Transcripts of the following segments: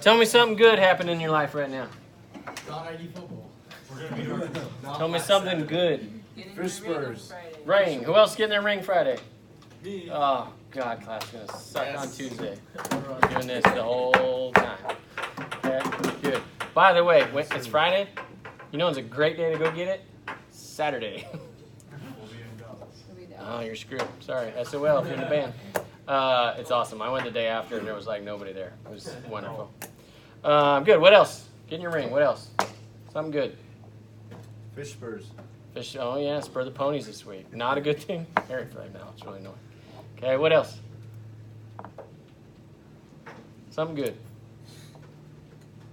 Tell me something good happened in your life right now. Not ID football. We're gonna be Tell me something good. Fish Spurs. Ring. Who else getting their ring Friday? Me. Oh, God, class is going to suck on Yes. Tuesday. We're doing this the whole time. Okay, good. By the way, it's Friday. You know it's a great day to go get it? Saturday. We'll be in Dallas. Oh, you're screwed. Sorry. SOL if you're in the band. It's awesome. I went the day after and there was like nobody there. It was wonderful. Good. What else? Get in your ring. What else? Something good. Fish Spurs. Fish. Oh, yeah. Spur the ponies this week. Not a good thing. Eric right now. It's really annoying. Okay. What else? Something good.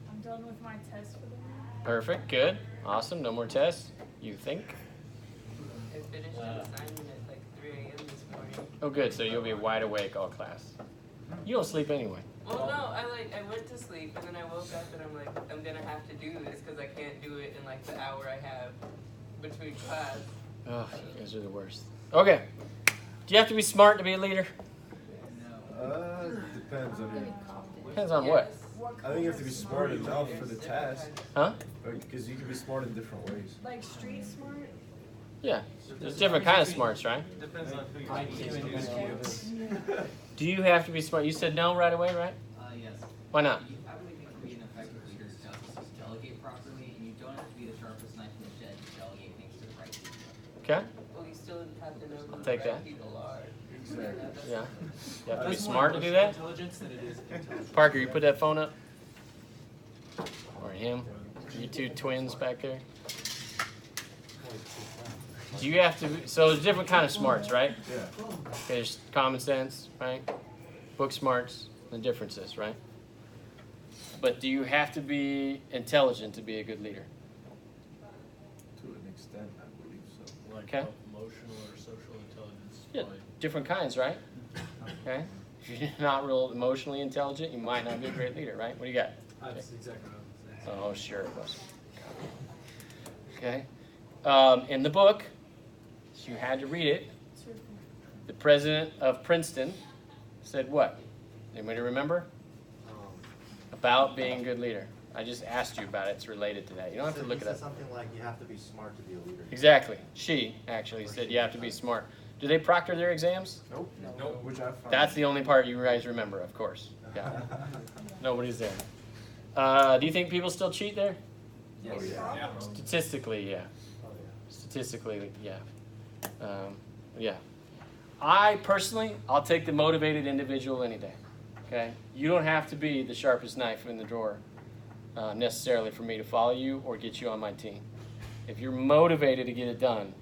I'm done with my test for the week. Perfect. Good. Awesome. No more tests. You think? I finished an assignment at like 3 a.m. this morning. Oh, good. So you'll be wide awake all class. You don't sleep anyway. Well, no, I went to sleep and then I woke up and I'm like, I'm gonna have to do this because I can't do it in like the hour I have between class. Oh, you guys are the worst. Okay. Do you have to be smart to be a leader? Depends on you. Depends on what? I think you have to be smart enough for the test. Huh? Because you can be smart in different ways. Like street smart? Yeah. There's different kind of smarts, right? Depends on who you choose. Do you have to be smart? You said no right away, right? Yes. Why not? I believe you can be an effective leader to delegate properly, and you don't have to be the sharpest knife in the shed to delegate things to the right people. Okay. Well, you still have to know who I'll the take right that. people are. Yeah. You have to be smart to do that? Parker, you put that phone up? Or him? You two twins back there? Do you have to, so there's different kind of smarts, right? Yeah. There's common sense, right? Book smarts, the differences, right? But do you have to be intelligent to be a good leader? To an extent, I believe so. Like Okay. emotional or social intelligence. Yeah, Like, different kinds, right? Okay. If you're not real emotionally intelligent, you might not be a great leader, right? What do you got? that's exactly what I was saying. Oh, sure it was. Okay. In the book, you had to read it. The president of Princeton said what? Anybody remember? About being a good leader. I just asked you about it. It's related to that. You don't have to look it up. Something like you have to be smart to be a leader. Exactly. She actually said you have to be smart. Do they proctor their exams? Nope. Nope. Which I found. That's the only part you guys remember, of course. Yeah. Nobody's there. Do you think people still cheat there? Oh, yeah. Yeah. Statistically, yeah. Statistically, yeah. Yeah. I personally, I'll take the motivated individual any day. Okay? You don't have to be the sharpest knife in the drawer necessarily for me to follow you or get you on my team. If you're motivated to get it done,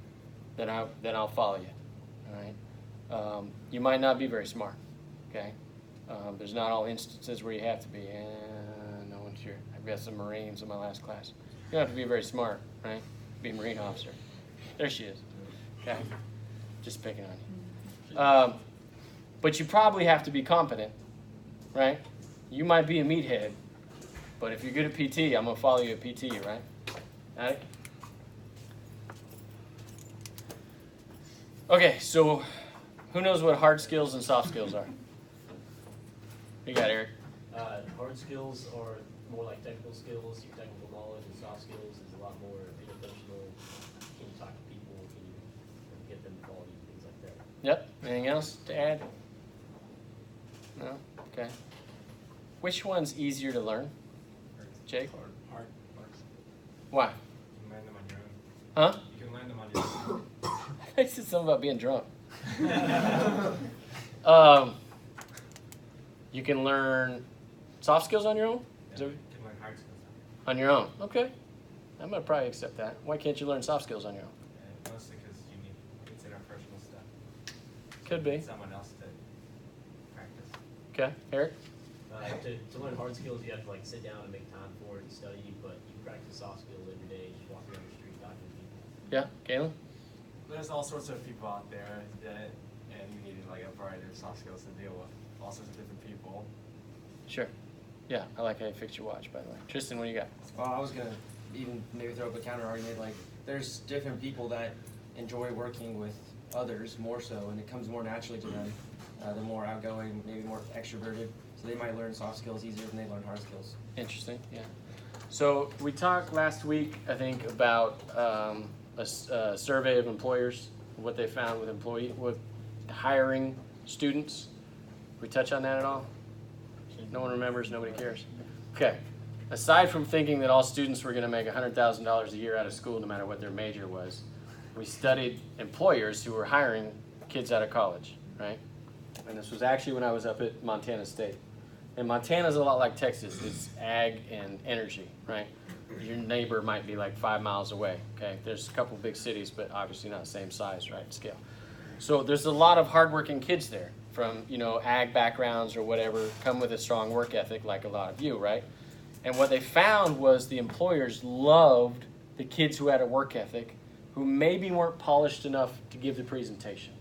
then I'll follow you. All right? You might not be very smart. Okay? There's not all instances where you have to be. No one's here. I've got some Marines in my last class. You don't have to be very smart, right? Be a Marine officer. There she is. Okay? Just picking on you. But you probably have to be competent, right? You might be a meathead, but if you're good at PT, I'm going to follow you at PT, right? Got it? Okay, so who knows what hard skills and soft skills are? You got Eric. Hard skills are more like technical skills, your technical knowledge, and soft skills is a lot more interpersonal. Can you talk to people? Can you get them involved in things like that? Yep. Anything else to add? No? Okay. Which one's easier to learn? Jake? Hard. Why? You can learn them on your own. Huh? You can learn them on your own. I said something about being drunk. You can learn soft skills on your own? Is Yeah, that- you can learn hard skills. On your own. Okay. I'm going to probably accept that. Why can't you learn soft skills on your own? Mostly because you need it's interpersonal stuff. Could be. Someone else to practice. Okay. Eric? To learn hard skills, you have to like sit down and make time for it and study, but you practice soft skills every day, just walking down the street, talking to people. Yeah. Galen? There's all sorts of people out there that, and you need like a variety of soft skills to deal with all sorts of different people. Sure. Yeah. I like how you fixed your watch, by the way. Tristan, what do you got? Well, I was gonna even maybe throw up a counter argument. Like, there's different people that enjoy working with others more so, and it comes more naturally to them. The more outgoing, maybe more extroverted. So they might learn soft skills easier than they learn hard skills. Interesting, yeah. So we talked last week, I think, about a survey of employers, what they found with hiring students. We touch on that at all? No one remembers, nobody cares. Okay. Aside from thinking that all students were going to make $100,000 a year out of school, no matter what their major was, we studied employers who were hiring kids out of college, right? And this was actually when I was up at Montana State. And Montana's a lot like Texas. It's ag and energy, right? Your neighbor might be like 5 miles away, okay? There's a couple big cities, but obviously not the same size, right, scale. So there's a lot of hardworking kids there from, ag backgrounds or whatever, come with a strong work ethic like a lot of you, right? And what they found was the employers loved the kids who had a work ethic, who maybe weren't polished enough to give the presentation,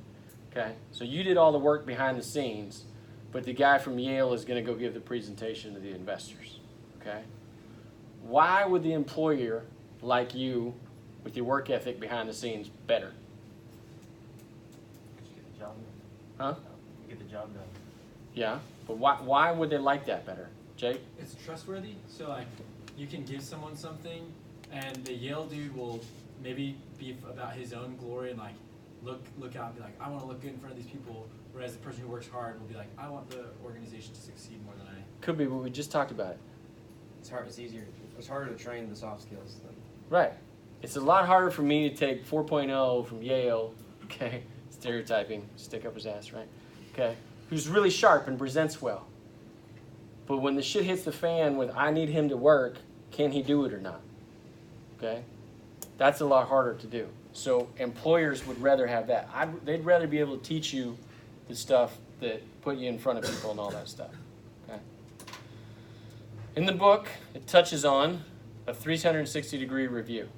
okay? So you did all the work behind the scenes, but the guy from Yale is going to go give the presentation to the investors, okay? Why would the employer like you with your work ethic behind the scenes better? Get the job Huh? done. Get the job done. Yeah, but why would they like that better? Jake? It's trustworthy, so like you can give someone something and the Yale dude will maybe be about his own glory and like look out and be like, I want to look good in front of these people, whereas the person who works hard will be like, I want the organization to succeed more than I. Could be, but we just talked about it. It's hard. It's easier. It's harder to train the soft skills than. Right. It's a lot harder for me to take 4.0 from Yale, okay, stereotyping, stick up his ass, right, okay, who's really sharp and presents well. But when the shit hits the fan with I need him to work, can he do it or not? Okay? That's a lot harder to do. So employers would rather have that. They'd rather be able to teach you the stuff that put you in front of people and all that stuff. Okay? In the book, it touches on a 360-degree review.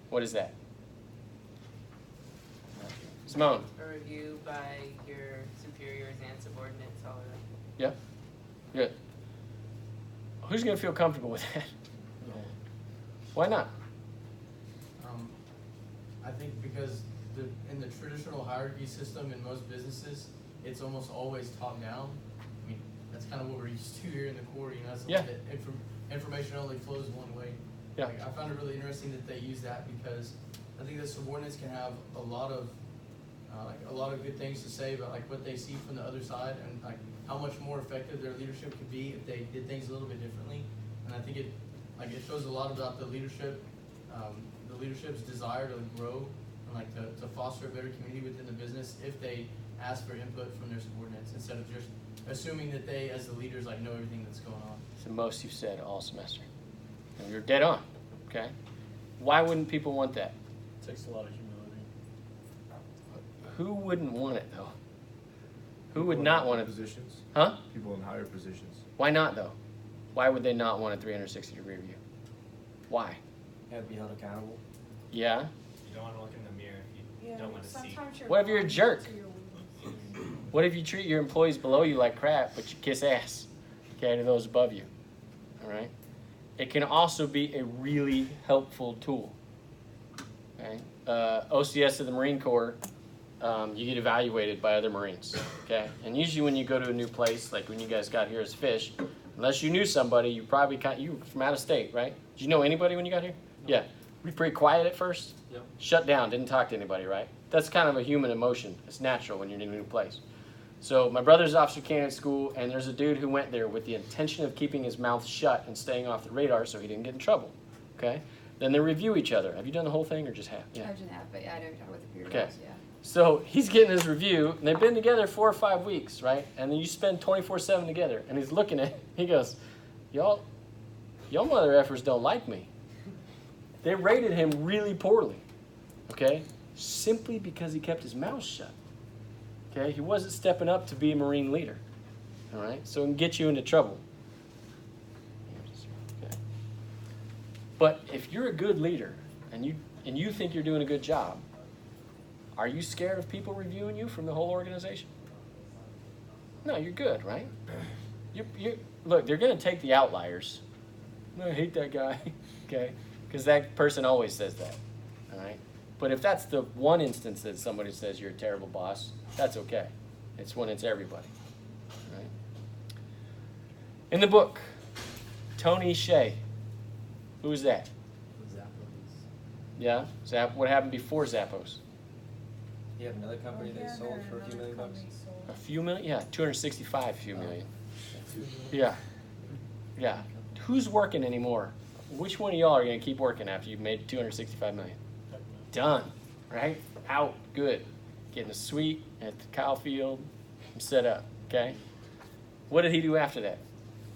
What is that? Simone. A review by your superiors and subordinates, all of that. Yeah? Good. Who's going to feel comfortable with that? Why not? I think because in the traditional hierarchy system in most businesses, it's almost always top down. I mean, that's kind of what we're used to here in the Corps. That's Yeah. that information only flows one way. Yeah. Like, I found it really interesting that they use that because I think that subordinates can have a lot of good things to say about like what they see from the other side and like how much more effective their leadership could be if they did things a little bit differently. And I think it shows a lot about the leadership's desire to grow and like to foster a better community within the business if they ask for input from their subordinates instead of just assuming that they as the leaders like know everything that's going on. It's the most you've said all semester. And you're dead on, okay? Why wouldn't people want that? It takes a lot of humility. Who wouldn't want it, though? Who People would in not higher want it? Positions. Huh? People in higher positions. Why not, though? Why would they not want a 360-degree review? Why? You have to be held accountable. Yeah? You don't want to look in the mirror if you don't want to see. What if you're a jerk? What if you treat your employees below you like crap, but you kiss ass, okay, to those above you? All right? It can also be a really helpful tool. Okay? OCS of the Marine Corps, you get evaluated by other Marines. Okay? And usually when you go to a new place, like when you guys got here as fish, unless you knew somebody, you probably you were from out of state, right? Did you know anybody when you got here? No. Yeah. Were you pretty quiet at first? Yep. Shut down, didn't talk to anybody, right? That's kind of a human emotion. It's natural when you're in a new place. So my brother's officer candidate school, and there's a dude who went there with the intention of keeping his mouth shut and staying off the radar so he didn't get in trouble. Okay? Then they review each other. Have you done the whole thing or just half? Yeah. I've done half, but yeah, I know you're talking about the period Okay. roles, yeah. So he's getting his review, and they've been together 4 or 5 weeks, right? And then you spend 24/7 together, and he's looking at, he goes, y'all mother effers don't like me. They rated him really poorly, okay? Simply because he kept his mouth shut, okay? He wasn't stepping up to be a Marine leader, all right? So it can get you into trouble. Okay. But if you're a good leader and you think you're doing a good job, are you scared of people reviewing you from the whole organization? No, you're good, right? Look, they're going to take the outliers. I hate that guy, okay? Because that person always says that, all right? But if that's the one instance that somebody says you're a terrible boss, that's okay. It's when it's everybody, all right? In the book, Tony Hsieh. Who's that? Yeah? What happened before Zappos? You have another company they sold for a few million bucks? A few million? Yeah, 265 few million. Yeah. Yeah. Who's working anymore? Which one of y'all are going to keep working after you've made 265 million? Done. Right? Out. Good. Getting a suite at the Kyle Field. Set up. Okay? What did he do after that?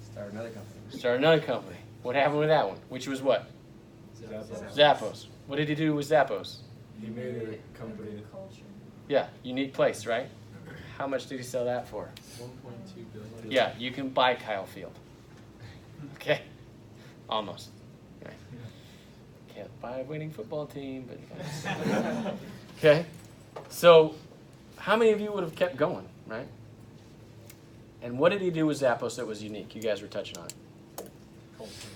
Start another company. Start another company. What happened with that one? Which was what? Zappos. Zappos. What did he do with Zappos? He made it a company. Yeah, unique place, right? How much did he sell that for? 1.2 billion. Yeah, you can buy Kyle Field. Okay? Almost. Right. Can't buy a winning football team, but okay? So, how many of you would have kept going, right? And what did he do with Zappos that was unique? You guys were touching on it. That culture.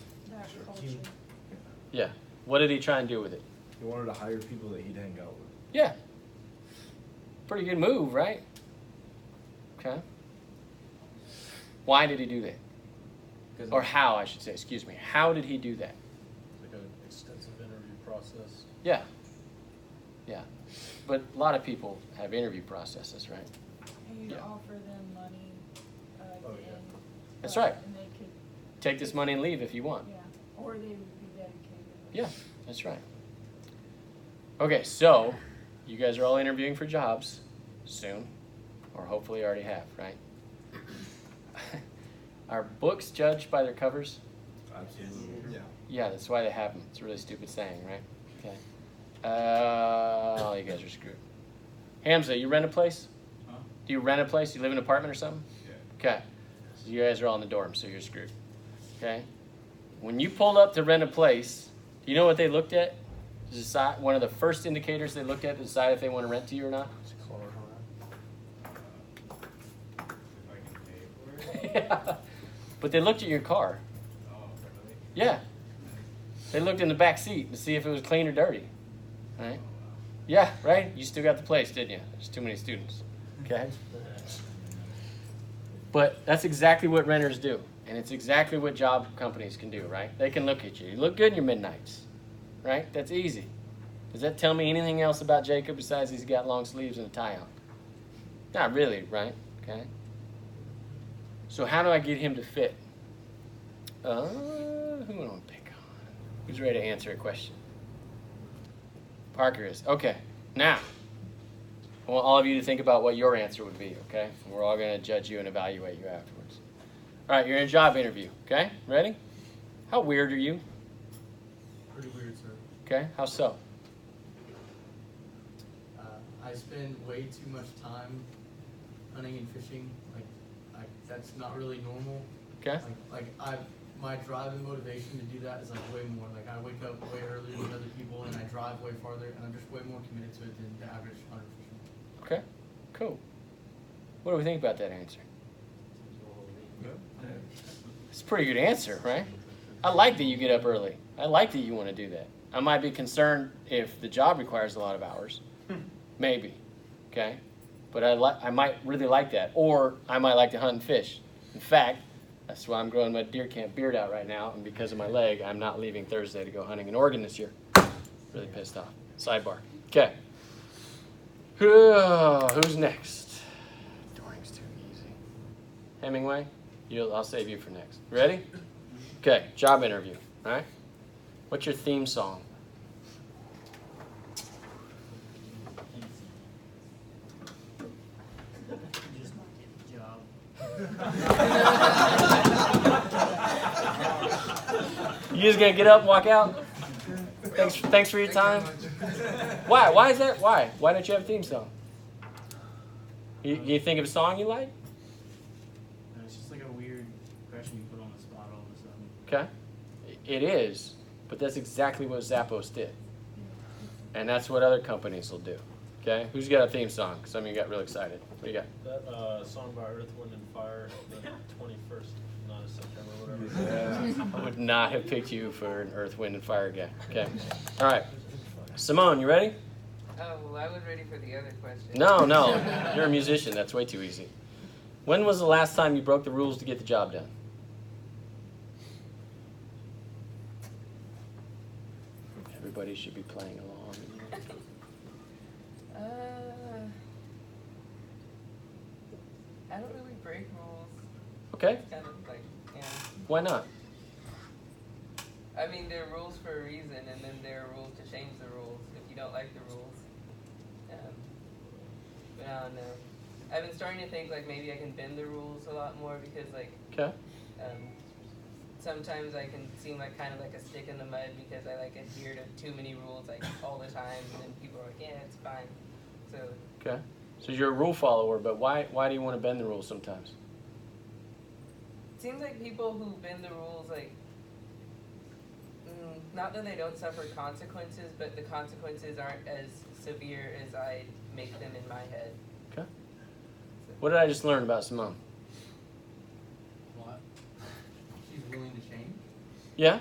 Yeah. What did he try and do with it? He wanted to hire people that he'd hang out with. Yeah. Pretty good move, right? Okay. Why did he do that? Or how, I should say, excuse me. How did he do that? Like an extensive interview process. Yeah. Yeah. But a lot of people have interview processes, right? And you'd Yeah. offer them money. Oh, yeah. and, That's right. And they could, Take this money and leave if you want. yeah, or they would be dedicated. Yeah, that's right. Okay, so you guys are all interviewing for jobs soon, or hopefully already have, right? Are books judged by their covers? Absolutely. Yeah. Yeah, that's why they have them. It's a really stupid saying, right? Okay. You guys are screwed. Hamza, you rent a place? Huh? Do you rent a place? You live in an apartment or something? Yeah. Okay. So you guys are all in the dorm, so you're screwed. Okay? When you pulled up to rent a place, do you know what they looked at? To decide, one of the first indicators they looked at to decide if they want to rent to you or not? If I can pay for it. Yeah. But they looked at your car. Oh, really? Yeah. They looked in the back seat to see if it was clean or dirty. Right? Yeah, right? You still got the place, didn't you? There's too many students. Okay? But that's exactly what renters do. And it's exactly what job companies can do, right? They can look at you. You look good in your midnights. Right? That's easy. Does that tell me anything else about Jacob besides he's got long sleeves and a tie on? Not really, right? Okay. So how do I get him to fit? Who do I want to pick on? Who's ready to answer a question? Parker is. Okay. Now, I want all of you to think about what your answer would be, okay? And we're all going to judge you and evaluate you afterwards. All right, you're in a job interview, okay? Ready? How weird are you? Pretty weird, sir. Okay, how so? I spend way too much time hunting and fishing. Like that's not really normal. Okay. My drive and motivation to do that is like way more. Like I wake up way earlier than other people, and I drive way farther, and I'm just way more committed to it than the average hunter fisherman. Okay, cool. What do we think about that answer? It's a pretty good answer, right? I like that you get up early. I like that you want to do that. I might be concerned if the job requires a lot of hours. Maybe, okay? But I might really like that. Or I might like to hunt and fish. In fact, that's why I'm growing my deer camp beard out right now. And because of my leg, I'm not leaving Thursday to go hunting in Oregon this year. Really pissed off. Sidebar. Okay. Who's next? Doring's too easy. Hemingway? I'll save you for next. Ready? Okay, job interview. All right? What's your theme song? Just not get the job. You just gonna get up and walk out? Thanks for your time. Why? Why is that? Why? Why don't you have a theme song? You think of a song you like? No, it's just like a weird question you put on the spot all of a sudden. Okay. It is, but that's exactly what Zappos did. And that's what other companies will do. Okay? Who's got a theme song? Some of you got real excited. What do you got? That song by Earth, Wind, and Fire, the 21st, not of September, whatever. I would not have picked you for an Earth, Wind, and Fire guy. Okay. All right. Simone, you ready? Oh, well, I was ready for the other question. No. You're a musician. That's way too easy. When was the last time you broke the rules to get the job done? everybody should be playing along. I don't really break rules. Okay, It's kind of like, yeah. why not? I mean, there are rules for a reason, and then there are rules to change the rules if you don't like the rules. But I don't know. I've been starting to think like maybe I can bend the rules a lot more because like Okay. sometimes I can seem like kind of like a stick in the mud because I like adhere to too many rules like all the time, and then people are like, yeah, it's fine. So Okay. So you're a rule follower, but why do you want to bend the rules sometimes? it seems like people who bend the rules like. Not that they don't suffer consequences, but the consequences aren't as severe as I make them in my head. Okay. What did I just learn about Simone? What? She's willing to change? Yeah?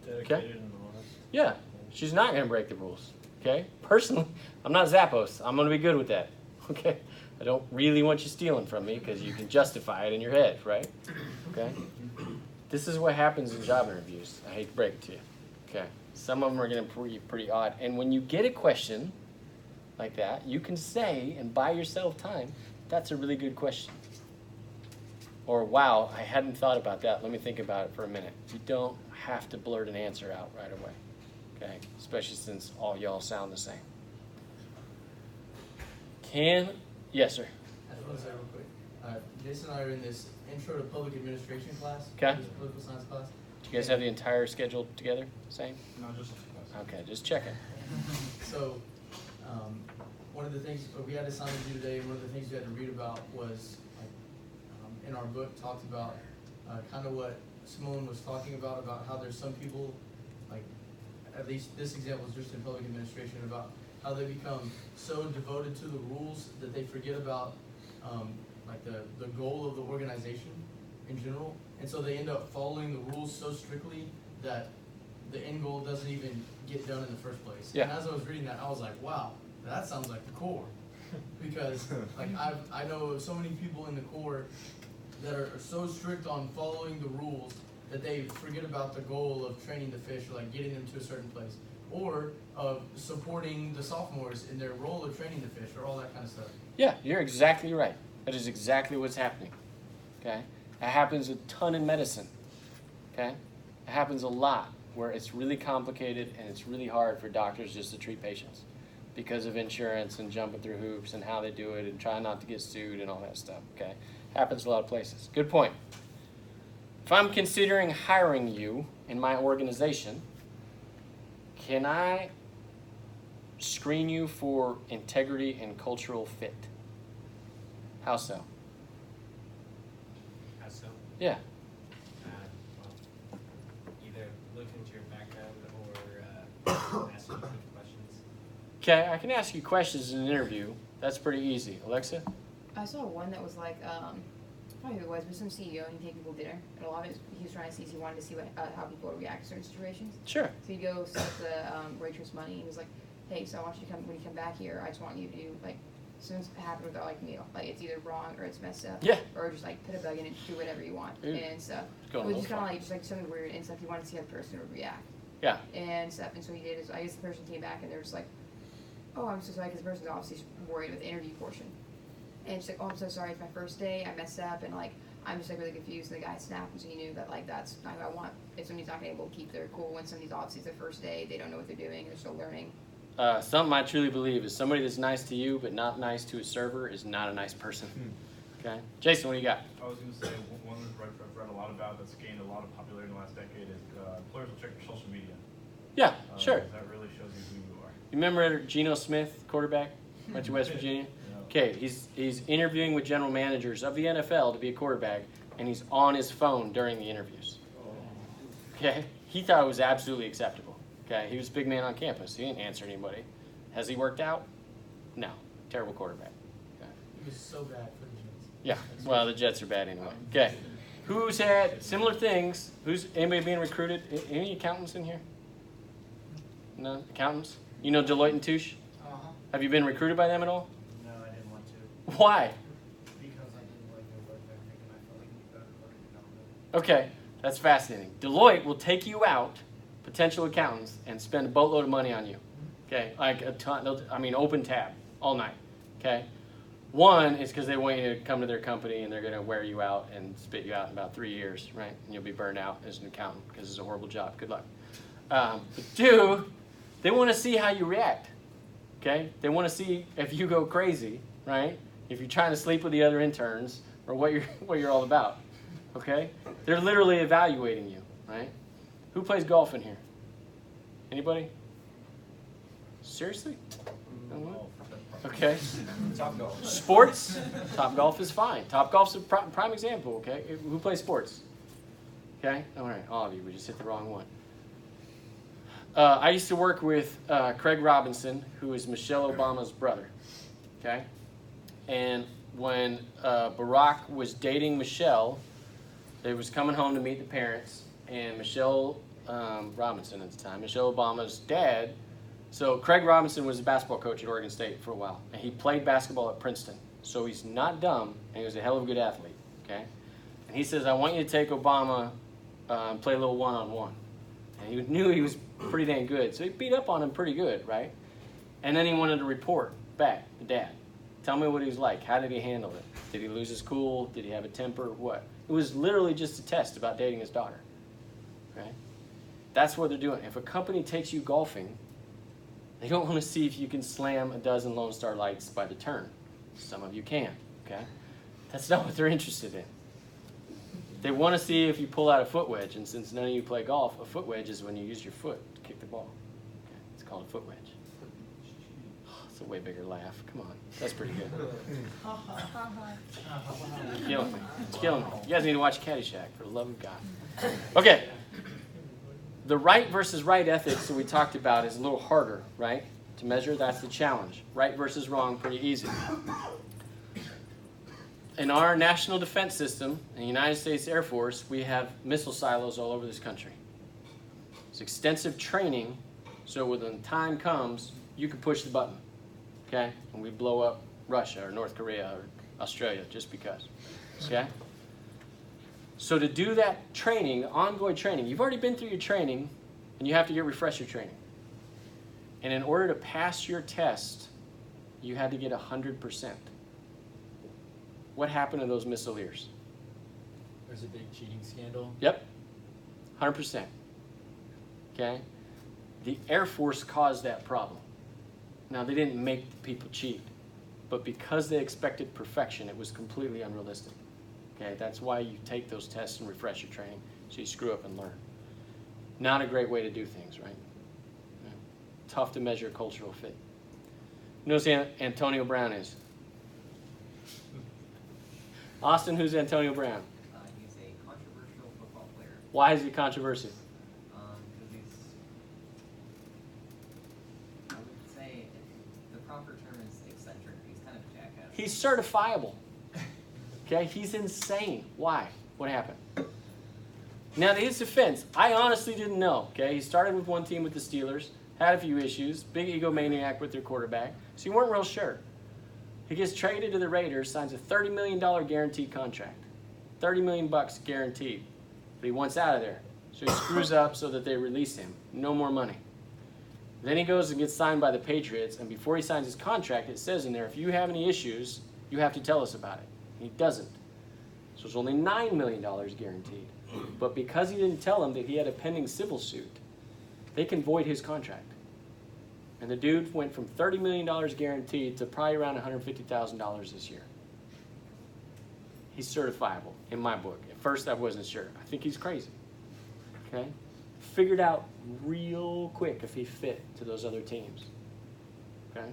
Dedicated and honest. Yeah. She's not going to break the rules. Okay? Personally, I'm not Zappos. I'm going to be good with that. Okay? I don't really want you stealing from me because you can justify it in your head, right? Okay? This is what happens in job interviews. I hate to break it to you. Okay? Some of them are going to be pretty odd. And when you get a question like that, you can say and buy yourself time, that's a really good question. Or, wow, I hadn't thought about that. Let me think about it for a minute. You don't have to blurt an answer out right away. Okay? Especially since all y'all sound the same. Yes, sir. I just want to say real quick. Jason and I are in this intro to public administration class. Okay. This political science class. Do you guys have the entire schedule together? Same? No, just. Okay, just checking. So, one of the things we had assignment to do today, one of the things we had to read about was, like, in our book, talked about kind of what Simone was talking about how there's some people, like, at least this example is just in public administration, about how they become so devoted to the rules that they forget about, like, the goal of the organization in general. And so they end up following the rules so strictly that the end goal doesn't even get done in the first place. Yeah. And as I was reading that, I was like, wow, that sounds like the Corps. Because like I know of so many people in the Corps that are so strict on following the rules that they forget about the goal of training the fish, or like getting them to a certain place, or of supporting the sophomores in their role of training the fish, or all that kind of stuff. Yeah, you're exactly right. That is exactly what's happening. Okay? It happens a ton in medicine. Okay? It happens a lot where it's really complicated and it's really hard for doctors just to treat patients because of insurance and jumping through hoops and how they do it and trying not to get sued and all that stuff. Okay? Happens a lot of places. Good point. If I'm considering hiring you in my organization, can I screen you for integrity and cultural fit? How so? How so? Yeah. Well, either look into your background or ask you a few questions. Okay, I can ask you questions in an interview. That's pretty easy. Alexa? I saw one that was like, probably who it was, but some CEO and he'd take people to dinner. And a lot of it, he was trying to see, he wanted to see what, how people would react to certain situations. Sure. So he'd go set the waitress money. He was like, hey, so I want you to come, when you come back here, I just want you to do, like, as soon as it happened with our, like, meal, like, it's either wrong or it's messed up. Yeah. Or just, like, put a bug in it, do whatever you want. Dude, and stuff. it's It going was a just little kind of far. like, just like something weird and stuff. He wanted to see how the person would react. Yeah. And stuff. And so he did is, I guess the person came back and they're just like, oh, I'm so sorry, because the person's obviously worried with the interview portion. And she's like, oh, I'm so sorry, it's my first day, I messed up, and like, I'm just like really confused. And the guy snapped, and so he knew that like that's not who I want. If somebody's not gonna be able to keep their cool when somebody's obviously it's their first day, they don't know what they're doing, they're still learning. Something I truly believe is somebody that's nice to you but not nice to a server is not a nice person. Okay? Jason, what do you got? I was going to say, one that I've read a lot about that's gained a lot of popularity in the last decade is employers will check your social media. Yeah, sure. That really shows you who you are. You remember Geno Smith, quarterback? Went to West Virginia? Okay, he's interviewing with general managers of the NFL to be a quarterback, and he's on his phone during the interviews. Okay? He thought it was absolutely acceptable. Okay? He was a big man on campus. He didn't answer anybody. Has he worked out? No. Terrible quarterback. Okay. He was so bad for the Jets. Yeah. Well, the Jets are bad anyway. Okay. Who's had similar things? Who's anybody being recruited? Any accountants in here? No accountants? You know Deloitte and Touche? Have you been recruited by them at all? No, I didn't want to. Why? Because I didn't like their work ethic and I felt like we better work it out. Okay, that's fascinating. Deloitte will take you out, potential accountants and spend a boatload of money on you. Okay, like a ton. Open tab all night. Okay. One is because they want you to come to their company and they're going to wear you out and spit you out in about 3 years, right? And you'll be burned out as an accountant because it's a horrible job. Good luck. But two, they want to see how you react. Okay? They want to see if you go crazy, right? If you're trying to sleep with the other interns or what you're all about. Okay? They're literally evaluating you, right? Who plays golf in here? Anybody? Seriously? No one? Okay. Top golf. Sports? Top golf is fine. Top golf's a prime example, okay? Who plays sports? Okay? All right, all of you. We just hit the wrong one. I used to work with Craig Robinson, who is Michelle Obama's brother, okay? And when Barack was dating Michelle, they was coming home to meet the parents, and Michelle Robinson at the time, Michelle Obama's dad. So Craig Robinson was a basketball coach at Oregon State for a while, and he played basketball at Princeton. So he's not dumb, and he was a hell of a good athlete, okay? And he says, I want you to take Obama and play a little one-on-one. And he knew he was pretty dang good, so he beat up on him pretty good, right? And then he wanted to report back to Dad. Tell me what he was like. How did he handle it? Did he lose his cool? Did he have a temper? What? It was literally just a test about dating his daughter, okay? That's what they're doing. If a company takes you golfing, they don't want to see if you can slam a dozen Lone Star Lights by the turn. Some of you can, okay? That's not what they're interested in. They want to see if you pull out a foot wedge, and since none of you play golf, a foot wedge is when you use your foot to kick the ball. Okay? It's called a foot wedge. It's a way bigger laugh. Come on. That's pretty good. It's killing me. It's killing me. You guys need to watch Caddyshack, for the love of God. Okay. The right versus right ethics that we talked about is a little harder, right? To measure, that's the challenge. Right versus wrong, pretty easy. In our national defense system, in the United States Air Force, we have missile silos all over this country. It's extensive training, so when the time comes, you can push the button, okay? And we blow up Russia or North Korea or Australia just because, okay? So to do that training, ongoing training, you've already been through your training, and you have to get refresher training. And in order to pass your test, you had to get 100%. What happened to those missileers? There's a big cheating scandal. Yep, 100%. Okay? The Air Force caused that problem. Now, they didn't make the people cheat, but because they expected perfection, it was completely unrealistic. Okay, that's why you take those tests and refresher training, so you screw up and learn. Not a great way to do things, right? Yeah. Tough to measure cultural fit. You know who Antonio Brown is? Austin, who's Antonio Brown? He's a controversial football player. Why is he controversial? Because he's, I would say, the proper term is eccentric. He's kind of a jackass. He's certifiable. Okay, he's insane. Why? What happened? Now, to his defense, I honestly didn't know. Okay, he started with one team with the Steelers, had a few issues, big egomaniac with their quarterback, so you weren't real sure. He gets traded to the Raiders, signs a $30 million guaranteed contract. $30 million guaranteed. But he wants out of there. So he screws up so that they release him. No more money. Then he goes and gets signed by the Patriots, and before he signs his contract, it says in there, if you have any issues, you have to tell us about it. He doesn't. So it's only $9 million guaranteed. But because he didn't tell them that he had a pending civil suit, they can void his contract. And the dude went from $30 million guaranteed to probably around $150,000 this year. He's certifiable in my book. At first I wasn't sure. I think he's crazy. Okay? Figured out real quick if he fit to those other teams. Okay?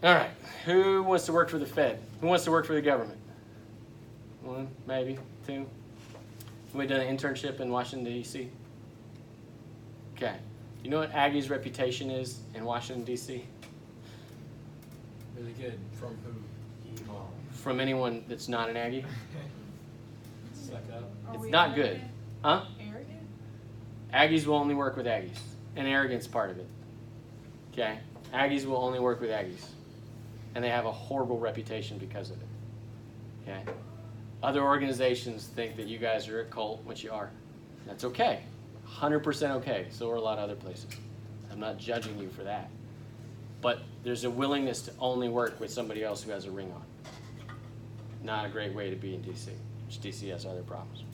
All right. Who wants to work for the Fed? Who wants to work for the government? One, maybe, two. Somebody done an internship in Washington, D.C.? Okay. You know what Aggie's reputation is in Washington, D.C.? Really good. From who? From anyone that's not an Aggie? Suck up. It's not good. Huh? Arrogant? Aggies will only work with Aggies. And arrogance part of it. Okay? Aggies will only work with Aggies. And they have a horrible reputation because of it. Okay? Other organizations think that you guys are a cult, which you are. That's okay. 100% okay. So are a lot of other places. I'm not judging you for that. But there's a willingness to only work with somebody else who has a ring on. Not a great way to be in DC. Which DC has other problems.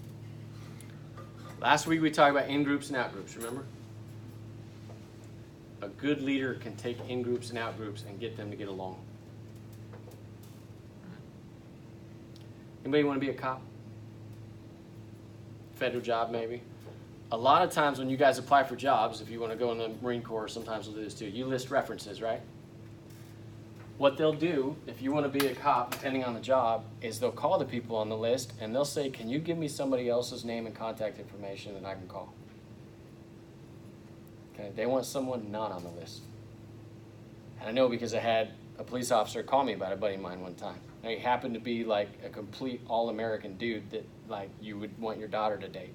Last week we talked about in-groups and out-groups, remember? A good leader can take in-groups and out-groups and get them to get along. Anybody want to be a cop? Federal job, maybe? A lot of times when you guys apply for jobs, if you want to go in the Marine Corps, sometimes we'll do this too, you list references, right? What they'll do, if you want to be a cop, depending on the job, is they'll call the people on the list and they'll say, can you give me somebody else's name and contact information that I can call? Okay, they want someone not on the list. And I know because I had a police officer call me about a buddy of mine one time. Now, he happened to be like a complete all-American dude that like you would want your daughter to date,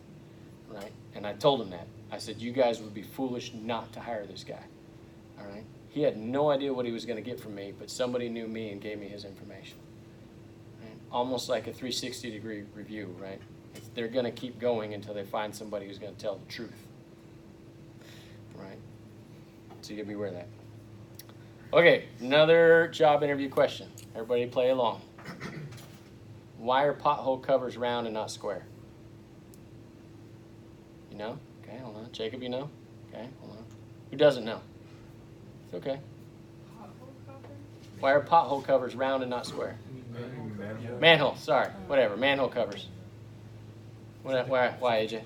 right? And I told him that. I said, you guys would be foolish not to hire this guy, all right? He had no idea what he was going to get from me, but somebody knew me and gave me his information. Right? Almost like a 360-degree review, right? They're going to keep going until they find somebody who's going to tell the truth, right? So you got to beware of that. Okay, another job interview question. Everybody play along. Why are pothole covers round and not square? You know? Okay, hold on. Jacob, you know? Okay, hold on. Who doesn't know? It's okay. Pothole cover? Why are pothole covers round and not square? Manhole, sorry. Whatever, manhole covers. Why, AJ?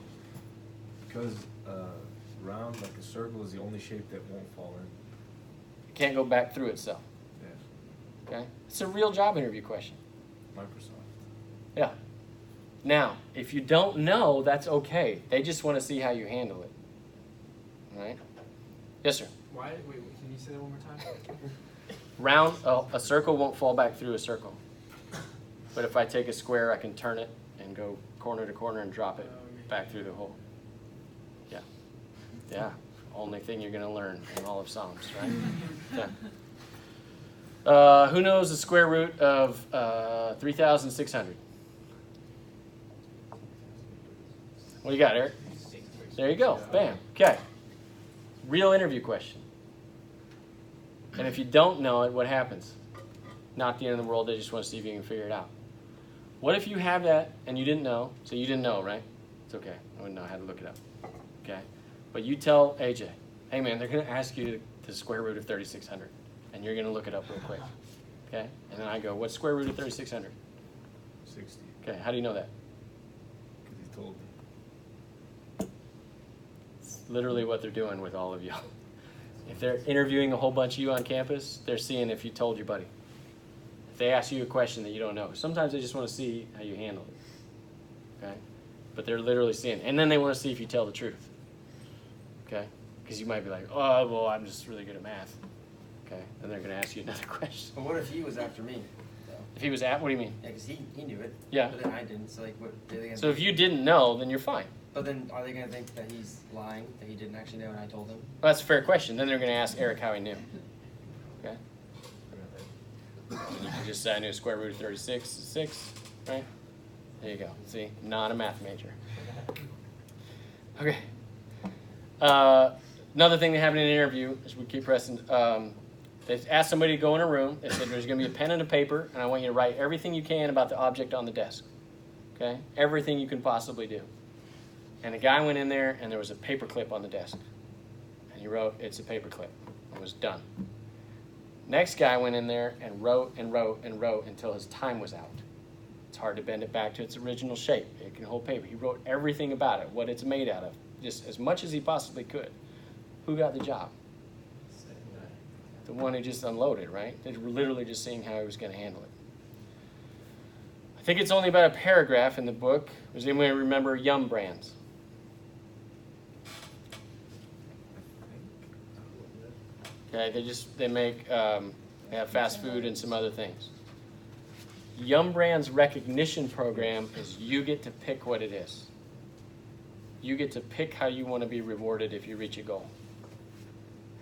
Because round, like a circle, is the only shape that won't fall in. It can't go back through itself. Yeah. Okay? It's a real job interview question. Microsoft. Yeah. Now, if you don't know, that's okay. They just want to see how you handle it. All right? Yes, sir. Why? Wait, can you say that one more time? Round, a circle won't fall back through a circle. But if I take a square, I can turn it and go corner to corner and drop it back through the hole. Yeah. Yeah. Only thing you're going to learn in all of Psalms, right? Yeah. Who knows the square root of 3,600? What do you got, Eric? There you go. Bam. Okay. Real interview question. And if you don't know it, what happens? Not the end of the world. They just want to see if you can figure it out. What if you have that and you didn't know? So you didn't know, right? It's okay. I wouldn't know. I had to look it up. Okay. But you tell AJ, hey, man, they're going to ask you the square root of 3,600. And you're going to look it up real quick. Okay? And then I go, what's square root of 3,600? 60. Okay. How do you know that? Because he told me. It's literally what they're doing with all of you. If they're interviewing a whole bunch of you on campus, they're seeing if you told your buddy. If they ask you a question that you don't know, sometimes they just want to see how you handle it. Okay? But they're literally seeing. And then they want to see if you tell the truth. Okay? Because you might be like, oh, well, I'm just really good at math. Okay? And they're going to ask you another question. But what if he was after me? Though? If he was at, what do you mean? Yeah, because he knew it. Yeah. But then I didn't. So like, what are they gonna? So if you didn't know, then you're fine. But then, are they gonna think that he's lying? That he didn't actually know, and I told him? Well, that's a fair question. Then they're going to ask Eric how he knew. Okay? And you can just say I knew square root of 36 is 6, right? There you go. See, not a math major. Okay. Another thing that happened in an interview, as we keep pressing, they asked somebody to go in a room. They said there's going to be a pen and a paper, and I want you to write everything you can about the object on the desk. Okay? Everything you can possibly do. And the guy went in there, and there was a paper clip on the desk. And he wrote, it's a paper clip. It was done. Next guy went in there and wrote and wrote and wrote until his time was out. It's hard to bend it back to its original shape. It can hold paper. He wrote everything about it, what it's made out of, just as much as he possibly could. Who got the job? The one who just unloaded, right? They were literally just seeing how he was going to handle it. I think it's only about a paragraph in the book. Does anyone remember Yum Brands? Okay, they make they have fast food and some other things. Yum Brands recognition program is you get to pick what it is. You get to pick how you want to be rewarded if you reach a goal.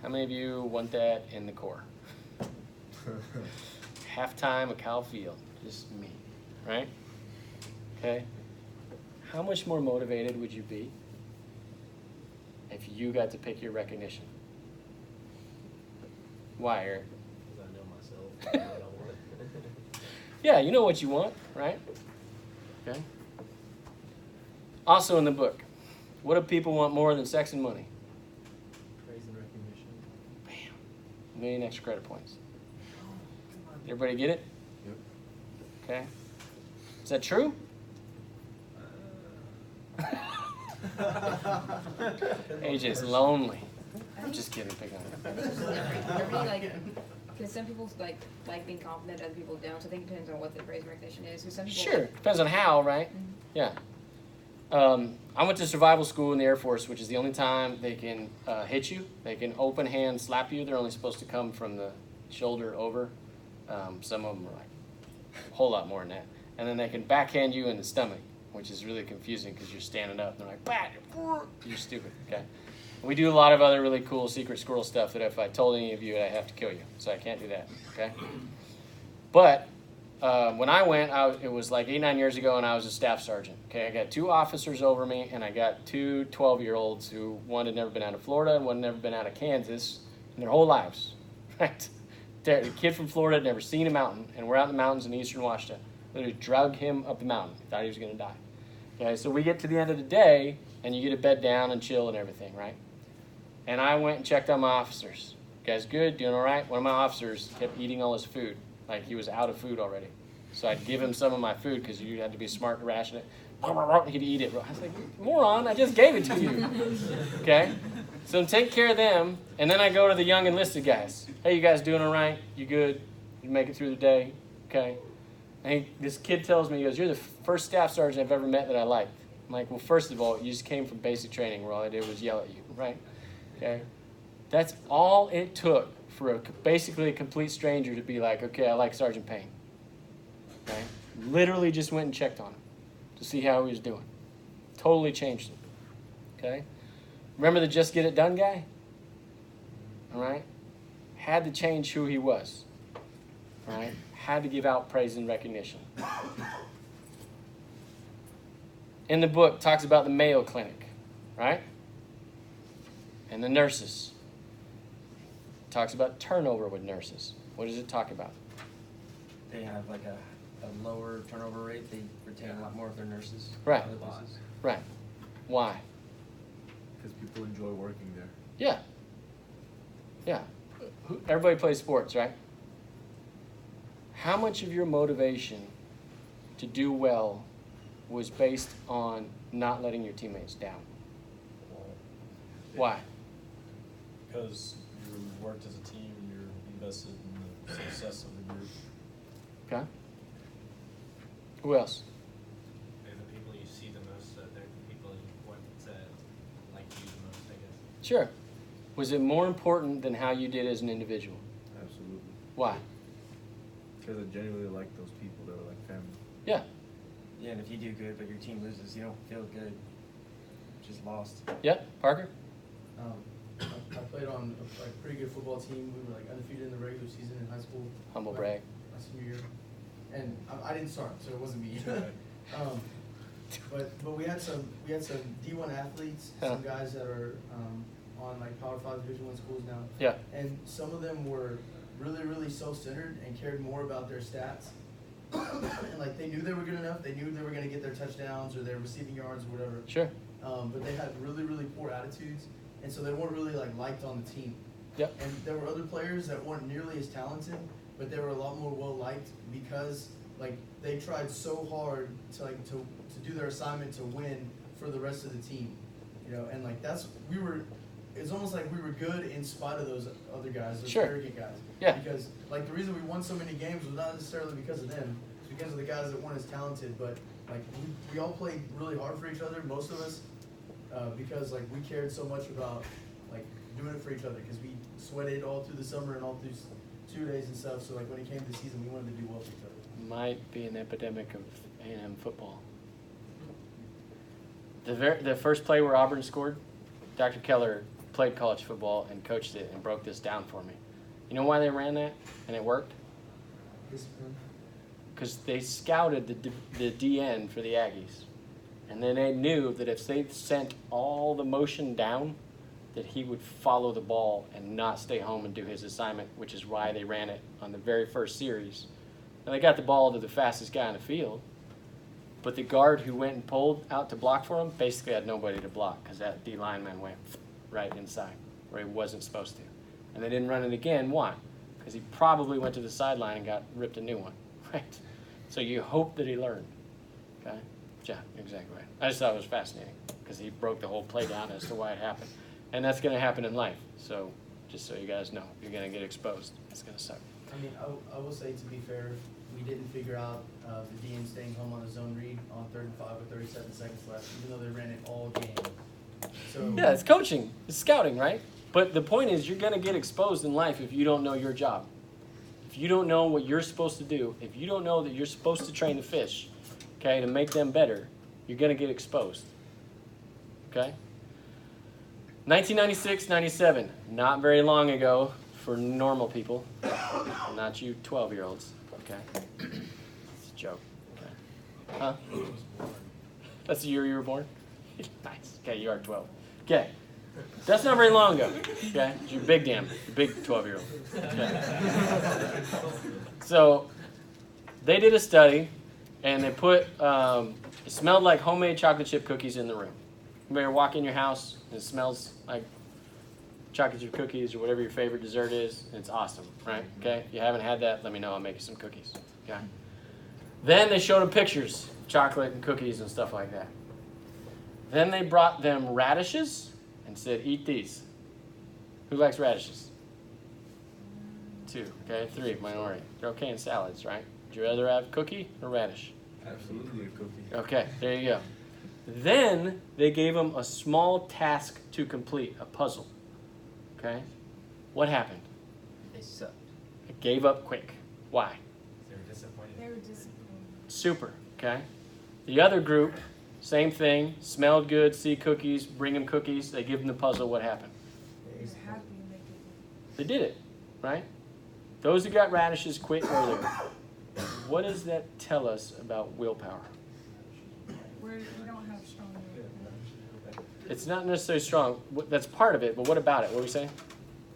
How many of you want that in the Corps? Halftime at Cal Field, just me, right? Okay. How much more motivated would you be if you got to pick your recognition? Why, Eric? Because I know myself, I know what I want. Yeah, you know what you want, right? Okay. Also in the book, what do people want more than sex and money? Praise and recognition. Bam. 1 million extra credit points. Everybody get it? Yep. Okay. Is that true? AJ's lonely. I'm just kidding. Pick on him. Everybody like, because some people like being confident, other people don't. So I think it depends on what the praise and recognition is. Because some people Sure. Depends on how, right? Yeah. I went to survival school in the Air Force, which is the only time they can hit you. They can open hand slap you. They're only supposed to come from the shoulder over. Some of them are like a whole lot more than that. And then they can backhand you in the stomach, which is really confusing because you're standing up and they're like, bat, you're stupid, okay? We do a lot of other really cool secret squirrel stuff that if I told any of you, I'd have to kill you. So I can't do that, okay? But when I went, it was like 8-9 years ago, and I was a staff sergeant, okay? I got 2 officers over me, and I got 2 12-year-olds who, one had never been out of Florida, and one had never been out of Kansas in their whole lives, right? The kid from Florida had never seen a mountain, and we're out in the mountains in eastern Washington. Literally drug him up the mountain. Thought he was going to die. Okay, so we get to the end of the day, and you get to bed down and chill and everything, right? And I went and checked on my officers. You guys good? Doing all right? One of my officers kept eating all his food. Like he was out of food already. So I'd give him some of my food because you had to be smart to ration it. He'd eat it. I was like, moron, I just gave it to you. Okay? So take care of them, and then I go to the young enlisted guys. Hey, you guys doing all right? You good? You make it through the day? Okay? And this kid tells me, he goes, you're the first staff sergeant I've ever met that I liked. I'm like, well, first of all, you just came from basic training where all I did was yell at you, right? Okay? That's all it took for basically a complete stranger to be like, okay, I like Sergeant Payne. Okay? Literally just went and checked on him to see how he was doing. Totally changed him. Okay? Remember the just get it done guy? All right? Had to change who he was. All right? Had to give out praise and recognition. In the book, talks about the Mayo Clinic, right? And the nurses. Talks about turnover with nurses. What does it talk about? They have like a lower turnover rate. They retain a lot more of their nurses. Right. Other places. Right. Why? Because people enjoy working there. Yeah. Yeah. Everybody plays sports, right? How much of your motivation to do well was based on not letting your teammates down? Why? Because you worked as a team, you're invested in the success of the group. Okay. Who else? They're the people you see the most, they're the people you want to like you the most, I guess. Sure. Was it more important than how you did as an individual? Absolutely. Why? Because I genuinely like those people that are like family. Yeah. Yeah, and if you do good but your team loses, you don't feel good. Just lost. Yep. Parker? I played on a pretty good football team. We were like undefeated in the regular season in high school. Humble brag. My senior year. And I didn't start, so it wasn't me. But we had some D1 athletes, some guys that are on like Power 5 Division I schools now. Yeah. And some of them were really, really self-centered and cared more about their stats. And like they knew they were good enough. They knew they were going to get their touchdowns or their receiving yards or whatever. Sure. But they had really, really poor attitudes, and so they weren't really like liked on the team. Yep. And there were other players that weren't nearly as talented, but they were a lot more well liked because like they tried so hard to do their assignment to win for the rest of the team, you know. And like it's almost like we were good in spite of those other guys, those arrogant guys. Yeah. Because like the reason we won so many games was not necessarily because of them, it's because of the guys that weren't as talented, but like we all played really hard for each other, most of us, because like we cared so much about like doing it for each other, because we sweated all through the summer and all through 2 days and stuff. So like when it came to the season, we wanted to do well for each other. Might be an epidemic of A&M football. The first play where Auburn scored, Dr. Keller played college football and coached it and broke this down for me. You know why they ran that and it worked? Discipline. Because they scouted the DN for the Aggies. And then they knew that if they sent all the motion down, that he would follow the ball and not stay home and do his assignment, which is why they ran it on the very first series. And they got the ball to the fastest guy on the field, but the guard who went and pulled out to block for him basically had nobody to block because that D lineman went right inside where he wasn't supposed to. And they didn't run it again. Why? Because he probably went to the sideline and got ripped a new one, right? So you hope that he learned, okay? Yeah, exactly right. I just thought it was fascinating because he broke the whole play down as to why it happened. And that's going to happen in life. So just so you guys know, you're going to get exposed. It's going to suck. I mean, I will say, to be fair, we didn't figure out the DN staying home on a zone read on 3rd and 5 with 37 seconds left, even though they ran it all game. So Yeah, it's coaching. It's scouting, right? But the point is you're going to get exposed in life if you don't know your job. If you don't know what you're supposed to do, if you don't know that you're supposed to train the fish, okay, to make them better, you're going to get exposed. Okay? 1996-97, not very long ago for normal people, not you 12-year-olds, okay? It's a joke, okay? Huh? That's the year you were born? Nice, okay, you are 12. Okay, that's not very long ago, okay? You're big 12-year-old. Okay. So, they did a study, and they put, it smelled like homemade chocolate chip cookies in the room. You may walk in your house, and it smells like chocolate chip cookies or whatever your favorite dessert is, and it's awesome, right? Okay? If you haven't had that, let me know. I'll make you some cookies. Okay? Then they showed them pictures of chocolate and cookies and stuff like that. Then they brought them radishes and said, eat these. Who likes radishes? 2, okay? 3, minority. They're okay in salads, right? Would you rather have cookie or radish? Absolutely a cookie. Okay, there you go. Then they gave them a small task to complete, a puzzle. Okay? What happened? They sucked. It gave up quick. Why? They were disappointed. They were disappointed. Super. Okay? The other group, same thing, smelled good, see cookies, bring them cookies, they give them the puzzle, what happened? They were happy and they did it. They did it, right? Those who got radishes quit earlier. What does that tell us about willpower? We don't have strong willpower. It's not necessarily strong. That's part of it, but what about it? What were we saying?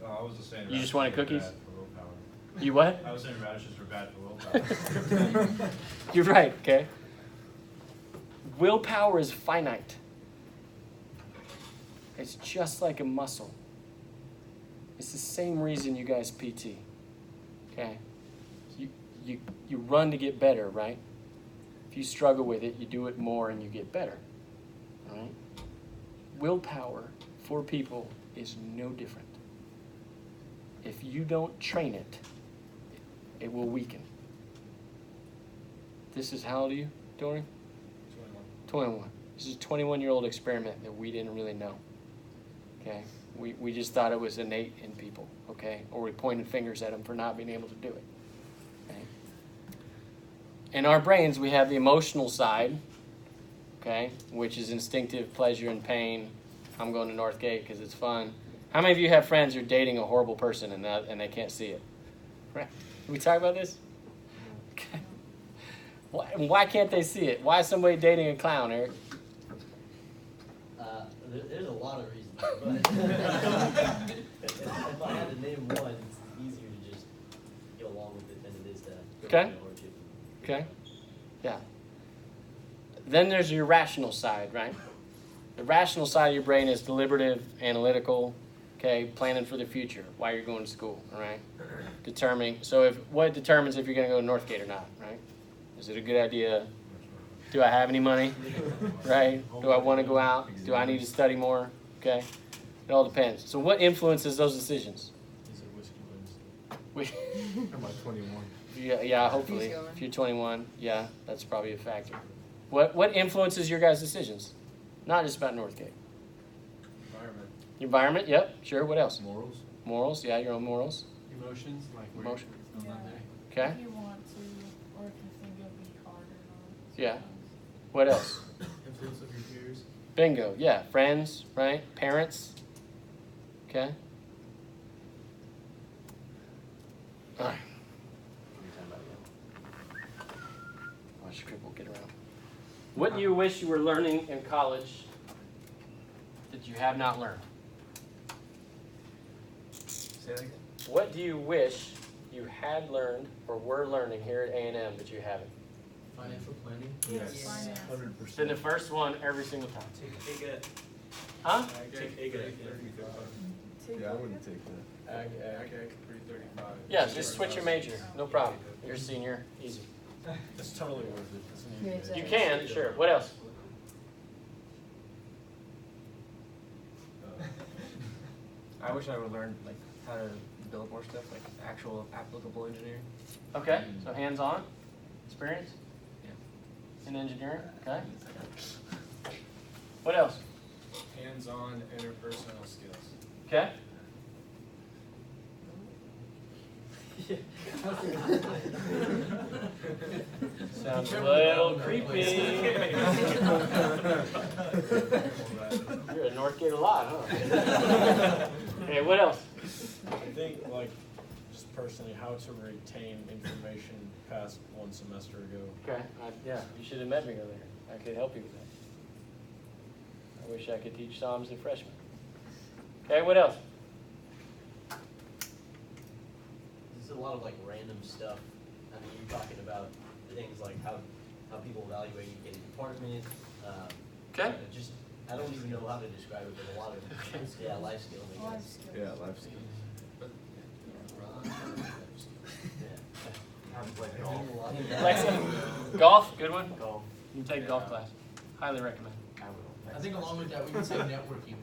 I was just saying. You just radishes wanted are cookies? bad for willpower. You what? I was saying radishes were bad for willpower. You're right, okay? Willpower is finite. It's just like a muscle. It's the same reason you guys PT. Okay? You run to get better, right? If you struggle with it, you do it more and you get better. All right? Willpower for people is no different. If you don't train it, it will weaken. This is, how old are you, Dorian? 21. This is a 21-year-old experiment that we didn't really know. Okay? We just thought it was innate in people, okay? Or we pointed fingers at them for not being able to do it. Okay? In our brains, we have the emotional side, okay, which is instinctive pleasure and pain. I'm going to Northgate because it's fun. How many of you have friends who are dating a horrible person and they can't see it? Right? Can we talk about this? Okay. Why can't they see it? Why is somebody dating a clown, Eric? There's a lot of reasons, but if I had to name one, it's easier to just go along with it than it is to go Okay. through hardship. Okay? Yeah. Then there's your rational side, right? The rational side of your brain is deliberative, analytical, okay, planning for the future, why you're going to school, all right? What determines if you're going to go to Northgate or not, right? Is it a good idea? Do I have any money? Right? Do I want to go out? Do I need to study more? Okay? It all depends. So what influences those decisions? These are whiskey wins. I'm about 21. Yeah, hopefully. If you're 21, yeah, that's probably a factor. What influences your guys' decisions? Not just about Northgate. Environment. Your environment, yep, sure. What else? Morals. Morals, yeah, your own morals. Emotions, like where Emotion. on Yeah. that day. Okay. If you want to, or if you think it'll be hard or not. Yeah. What else? influence of your peers. Bingo, yeah. Friends, right? Parents. Okay. All right. Watch Cripple get around. What do you wish you were learning in college that you have not learned? Say that again? What do you wish you had learned or were learning here at A&M that you haven't? Financial planning. Yes. Finance. 100%. It's been the first one every single time. Take it. Huh? Take it. Yeah, I wouldn't take that. Ag 335. Yeah, just switch your major. No problem. You're a senior. Easy. It's totally worth it. It's an Yeah, easy exactly. You can, sure. What else? I wish I would learn like how to build more stuff, like actual applicable engineering. Okay, so hands-on experience Yeah. in engineering. Okay. What else? hands-on interpersonal skills. Okay. Sounds a little creepy. You're at Northgate a lot, huh? Okay, what else? I think, like, just personally, how to retain information past one semester ago. Okay, yeah, you should have met me earlier. I could help you with that. I wish I could teach Psalms to freshmen. Okay, what else? There's a lot of like random stuff. I mean, you're talking about things like how people evaluate you in a department. Okay. Just, I don't even know how to describe it, but a lot of, yeah, life skills, I Life guess. skills. Yeah, life skills. Alexa, golf, good one. Golf. You can take golf class. Highly recommend. I think along with that, we can say networking.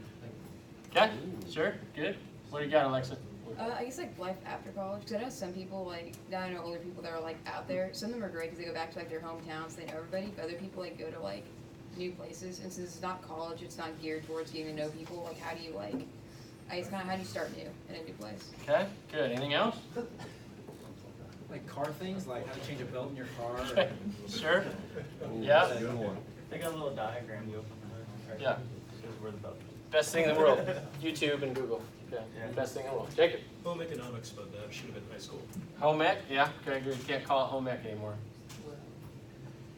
Okay, sure, good. What do you got, Alexa? I guess like life after college, because I know some people like, now I know older people that are like out there, some of them are great because they go back to like their hometowns, they know everybody, but other people like go to like new places, and since it's not college, it's not geared towards getting to know people, like how do you like, I guess kind of how do you start new in a new place? Okay, good. Anything else? Like car things, like how to change a belt in your car. Okay, sure. Yeah, Good one. They got a little diagram you open the yeah. Shows where the belt is. Best thing in the world. YouTube and Google. Okay, Yeah. best thing in the world. Jacob. Home economics, but that should have been high school. Home ec? Yeah, okay, good. You can't call it home ec anymore.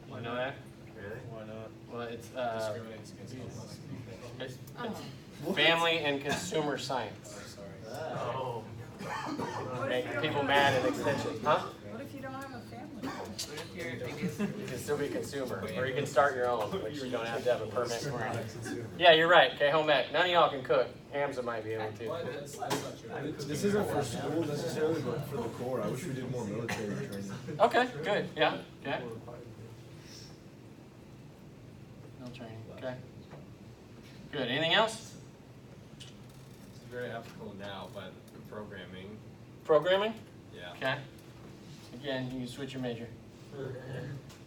You know that? Really? Why not? Well, it's Discriminates against homeless people. it's Oh. family and consumer science. Sorry. Oh. Make people mad at extension. Huh? What if you don't have a family? What if your biggest, You can still be consumer, or you can start your own, which you don't have to have a permit for it. Yeah, you're right. Okay, home ec. None of y'all can cook. Hamza might be able to. That's not true. This isn't for school necessarily, but for the Corps. I wish we did more military training. Okay, good. Yeah. Okay. No training. Okay. Good. Anything else? It's very applicable now, but programming, Programming? yeah. Okay. Again, you can switch your major.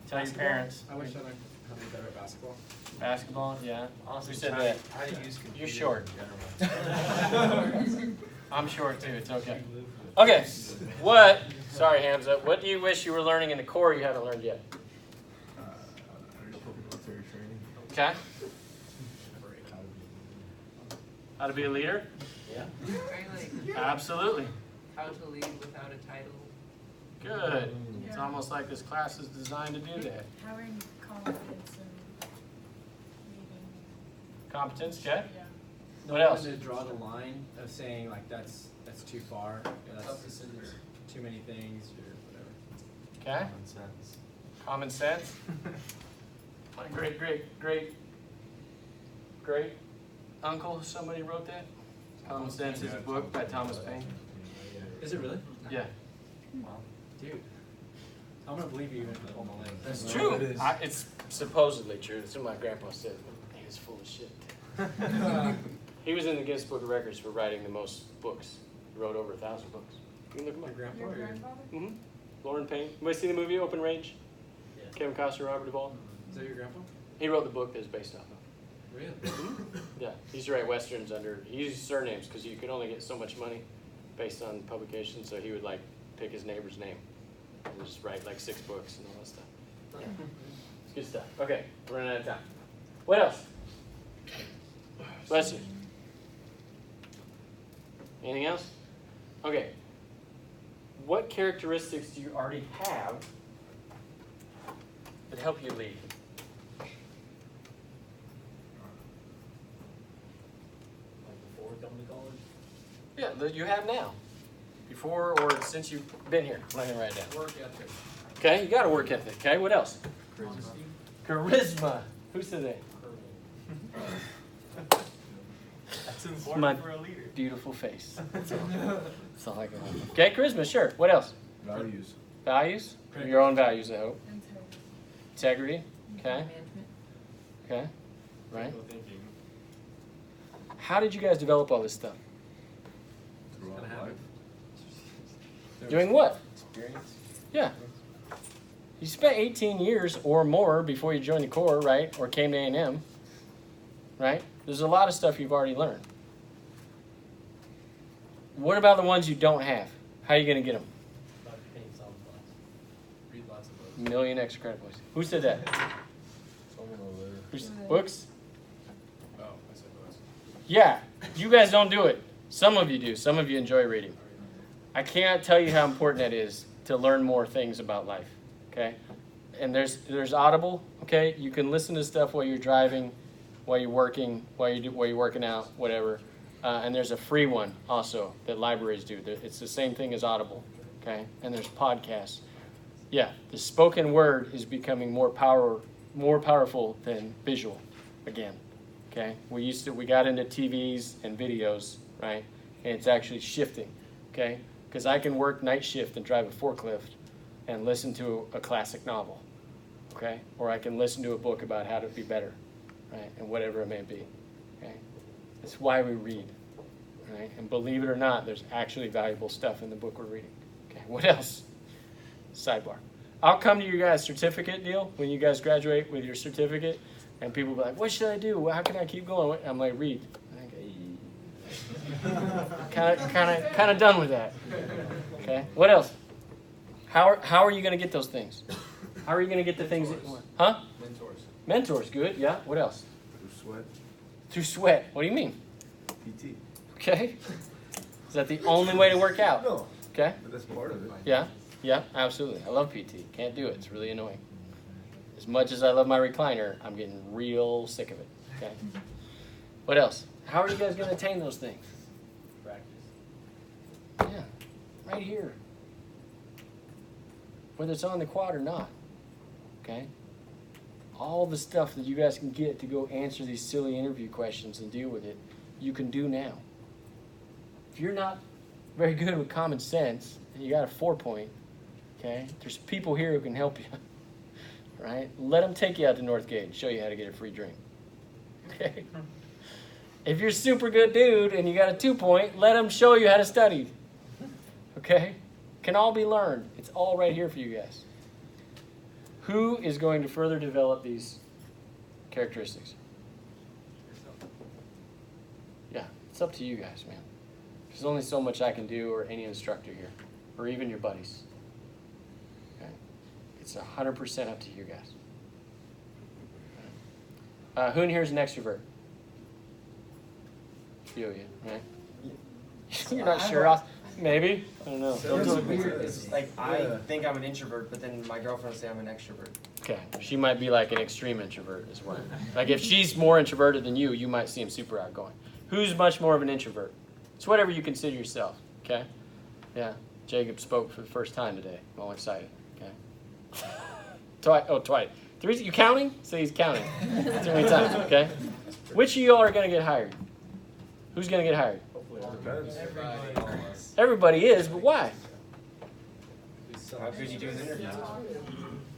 Tell your parents. I wish I learned how to be better at basketball. Basketball, yeah. Honestly, Who said how that? How to use You're computers short. in general. I'm short too. It's okay. Okay. What? Sorry, Hamza. What do you wish you were learning in the Corps you haven't learned yet? Military training. Okay. How to be a leader? or like Absolutely. how to lead without a title? Good. It's almost like this class is designed to do that. Having confidence and leading. Competence, okay? Yeah. What else? To draw the line of saying like that's too far, that's too many things or whatever. Okay. Common sense. My great uncle, somebody wrote that. Common Sense is a book by Thomas Paine. Is it really? Yeah. Dude, I'm gonna believe you even if I'm late. It's No, true. it is. It's supposedly true. That's what my grandpa said. He was full of shit. He was in the Guinness Book of Records for writing the most books. He wrote over 1,000 books. You can look him up. Your grandpa Your or your- grandfather? Mm-hmm. Lauren Payne. Anybody see the movie Open Range? Yeah. Kevin Costner, Robert Duvall. Is that your grandpa? He wrote the book that it's based off of. Really? Yeah, he used to write westerns under. He used surnames because you could only get so much money based on publication. So he would like pick his neighbor's name and just write like 6 books and all that stuff. Yeah. It's good stuff. Okay, we're running out of time. What else? Bless you. Anything else? Okay. What characteristics do you already have that help you lead? Like before coming to college. Yeah, that you have now. Before or since you've been here? I'm not gonna write it down. Work ethic. Okay, you got a work ethic. Okay, what else? Honesty. Charisma. Who said that? That's My important for a leader. beautiful face. That's all I got. Okay, charisma, sure. What else? Values. Values? Your own values, I hope. Integrity. Integrity. Okay. Management. Okay. Right. Critical thinking. How did you guys develop all this stuff? Throughout Gonna life. happen. Doing what? Experience. Yeah. You spent 18 years or more before you joined the Corps, right? Or came to A&M, right? There's a lot of stuff you've already learned. What about the ones you don't have? How are you going to get them? About paint solid glass. Read lots of books. Million extra credit points. Who said that? Someone over there. Who's, books? Oh, I said books. Yeah. You guys don't do it. Some of you do. Some of you enjoy reading. I can't tell you how important that is to learn more things about life. Okay? And there's Audible, okay? You can listen to stuff while you're driving, while you're working, while you're working out, whatever. And there's a free one also that libraries do. It's the same thing as Audible, okay? And there's podcasts. Yeah, the spoken word is becoming more powerful than visual again. Okay? We got into TVs and videos, right? And it's actually shifting. Okay? Because I can work night shift and drive a forklift and listen to a classic novel. Okay? Or I can listen to a book about how to be better, right? And whatever it may be. Okay? That's why we read. Right? And believe it or not, there's actually valuable stuff in the book we're reading. Okay, what else? Sidebar. I'll come to you guys' certificate deal when you guys graduate with your certificate, and people will be like, what should I do? How can I keep going? I'm like, read. Kind of done with that. Okay, what else? How are you going to get those things? How are you going to get the things that you want? Huh? Mentors. Mentors, good. Yeah, what else? Through sweat. Through sweat. What do you mean? PT. Okay. Is that the only way to work out? No. Okay. But that's part of it. Yeah. Yeah, absolutely. I love PT. Can't do it. It's really annoying. As much as I love my recliner, I'm getting real sick of it. Okay. What else? How are you guys going to attain those things? Practice. Yeah. Right here. Whether it's on the quad or not. Okay. All the stuff that you guys can get to go answer these silly interview questions and deal with it, you can do now. If you're not very good with common sense and you got a 4-point, okay, there's people here who can help you. Right? Let them take you out to Northgate and show you how to get a free drink. Okay? If you're a super good dude and you got a 2-point, let them show you how to study. Okay? Can all be learned. It's all right here for you guys. Who is going to further develop these characteristics? Yeah, it's up to you guys, man. There's only so much I can do, or any instructor here, or even your buddies. Okay? It's 100% up to you guys. Who in here is an extrovert? You, right? You're not sure? Maybe? I don't know. Don't do it. It's like I think I'm an introvert, but then my girlfriend will say I'm an extrovert. Okay, she might be like an extreme introvert as well. Like if she's more introverted than you might seem super outgoing. Who's much more of an introvert? It's whatever you consider yourself, okay? Yeah, Jacob spoke for the first time today. I'm all excited, okay? Twice. 3, you counting? So he's counting. Too many times, okay? Which of you all are going to get hired? Who's going to get hired? Everybody is, but why? How could you do an interview?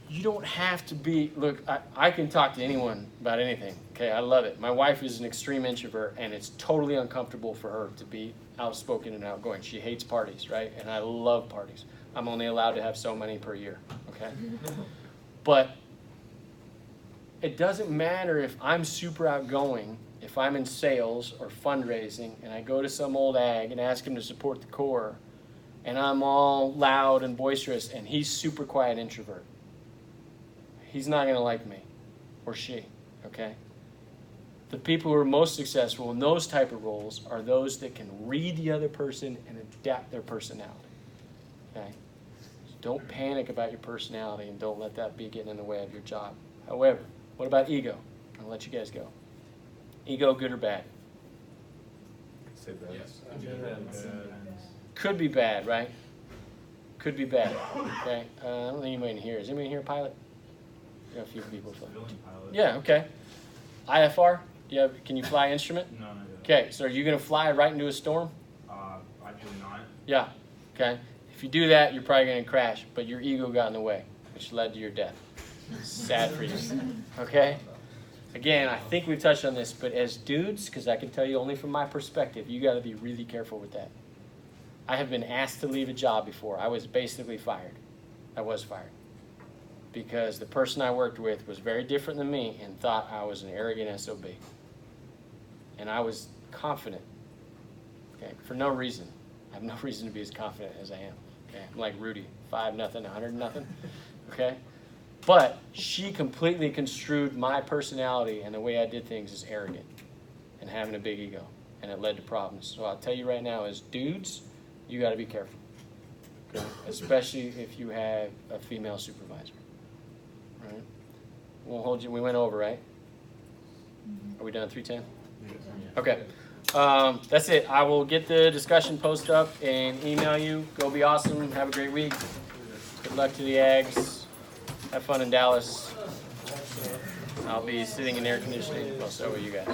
You don't have to be, look, I can talk to anyone about anything, okay? I love it. My wife is an extreme introvert, and it's totally uncomfortable for her to be outspoken and outgoing. She hates parties, right? And I love parties. I'm only allowed to have so many per year, okay? But it doesn't matter if I'm super outgoing, if I'm in sales or fundraising, and I go to some old ag and ask him to support the Corps, and I'm all loud and boisterous, and he's super quiet introvert. He's not going to like me, or she, okay? The people who are most successful in those type of roles are those that can read the other person and adapt their personality, okay? So don't panic about your personality, and don't let that be getting in the way of your job. However, what about ego? I'll let you guys go. Ego, good or bad? Say that. Yes. could be bad, right? Could be bad. Okay. I don't think anybody in here. Is anybody in here a pilot? There are a few people. Civilian pilot. Yeah. Okay. IFR. Can you fly instrument? No, no, no. Okay. So are you gonna fly right into a storm? Ideally not. Yeah. Okay. If you do that, you're probably gonna crash. But your ego got in the way, which led to your death. Sad for you. Okay. Again, I think we've touched on this, but as dudes, because I can tell you only from my perspective, you got to be really careful with that. I have been asked to leave a job before. I was basically fired. I was fired. Because the person I worked with was very different than me and thought I was an arrogant SOB. And I was confident. Okay, for no reason. I have no reason to be as confident as I am. Okay, I'm like Rudy, 5-0, 100-0. Okay? But she completely construed my personality and the way I did things as arrogant and having a big ego. And it led to problems. So I'll tell you right now, as dudes, you got to be careful. Okay? Especially if you have a female supervisor. Right? We'll hold you. We went over, right? Are we done at 3:10? Okay. That's it. I will get the discussion post up and email you. Go be awesome. Have a great week. Good luck to the Ags. Have fun in Dallas. I'll be sitting in air conditioning. Well, so will you guys.